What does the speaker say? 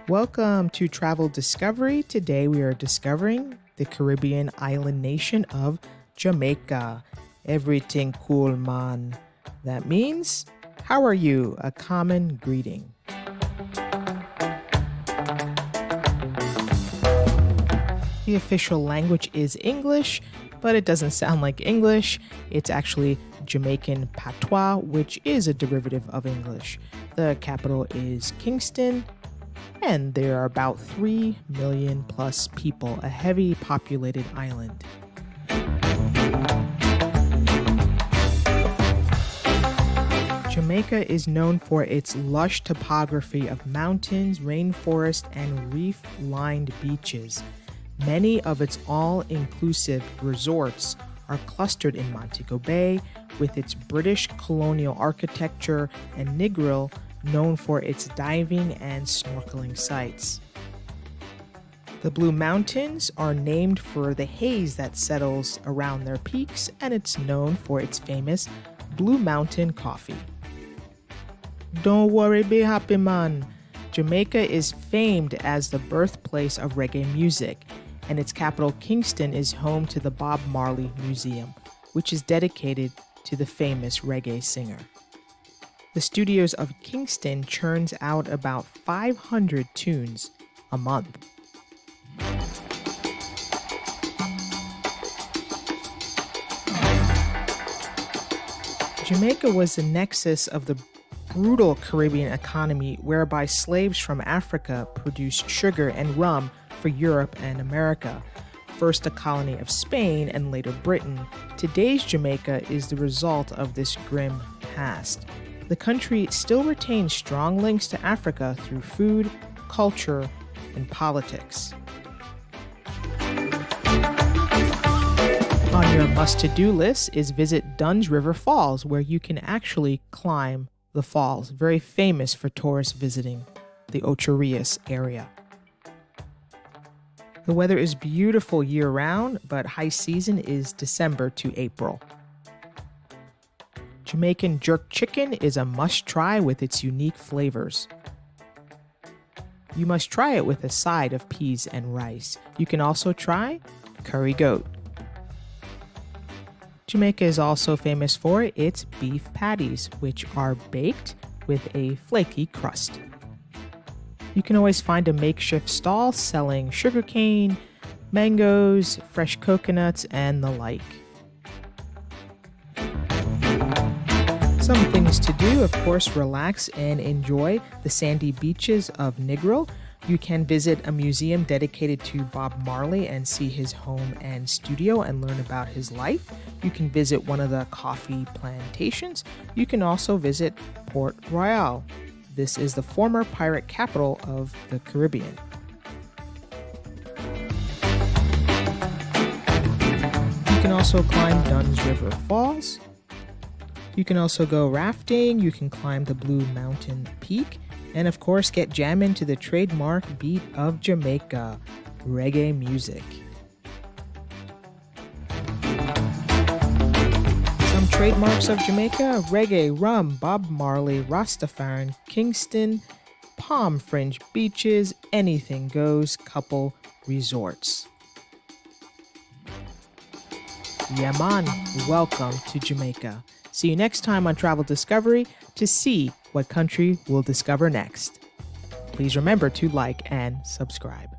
Welcome to Travel Discovery. Today we are discovering the Caribbean island nation of Jamaica. Everything cool, man. That means, how are you? A common greeting. The official language is English, but it doesn't sound like English. It's actually Jamaican patois, which is a derivative of English. The capital is Kingston, and there are about 3 million plus people, a heavy populated island. Jamaica is known for its lush topography of mountains, rainforests, and reef-lined beaches. Many of its all-inclusive resorts are clustered in Montego Bay, with its British colonial architecture, and Negril, known for its diving and snorkeling sites. The Blue Mountains are named for the haze that settles around their peaks, and it's known for its famous Blue Mountain coffee. Don't worry, be happy, man. Jamaica is famed as the birthplace of reggae music, and its capital, Kingston, is home to the Bob Marley Museum, which is dedicated to the famous reggae singer. The studios of Kingston churns out about 500 tunes a month. Jamaica was the nexus of the brutal Caribbean economy, whereby slaves from Africa produced sugar and rum for Europe and America. First a colony of Spain and later Britain, today's Jamaica is the result of this grim past. The country still retains strong links to Africa through food, culture, and politics. On your must-to-do list is visit Dunn's River Falls, where you can actually climb the falls, very famous for tourists visiting the Ocho Rios area. The weather is beautiful year-round, but high season is December to April. Jamaican jerk chicken is a must-try with its unique flavors. You must try it with a side of peas and rice. You can also try curry goat. Jamaica is also famous for its beef patties, which are baked with a flaky crust. You can always find a makeshift stall selling sugarcane, mangoes, fresh coconuts, and the like. Some things to do, of course, relax and enjoy the sandy beaches of Negril. You can visit a museum dedicated to Bob Marley and see his home and studio and learn about his life. You can visit one of the coffee plantations. You can also visit Port Royal. This is the former pirate capital of the Caribbean. You can also climb Dunn's River Falls. You can also go rafting, you can climb the Blue Mountain Peak, and of course get jammin' to the trademark beat of Jamaica, reggae music. Some trademarks of Jamaica: reggae, rum, Bob Marley, Rastafarian, Kingston, palm fringe beaches, anything goes, couple resorts. Yeah man, welcome to Jamaica. See you next time on Travel Discovery to see what country we'll discover next. Please remember to like and subscribe.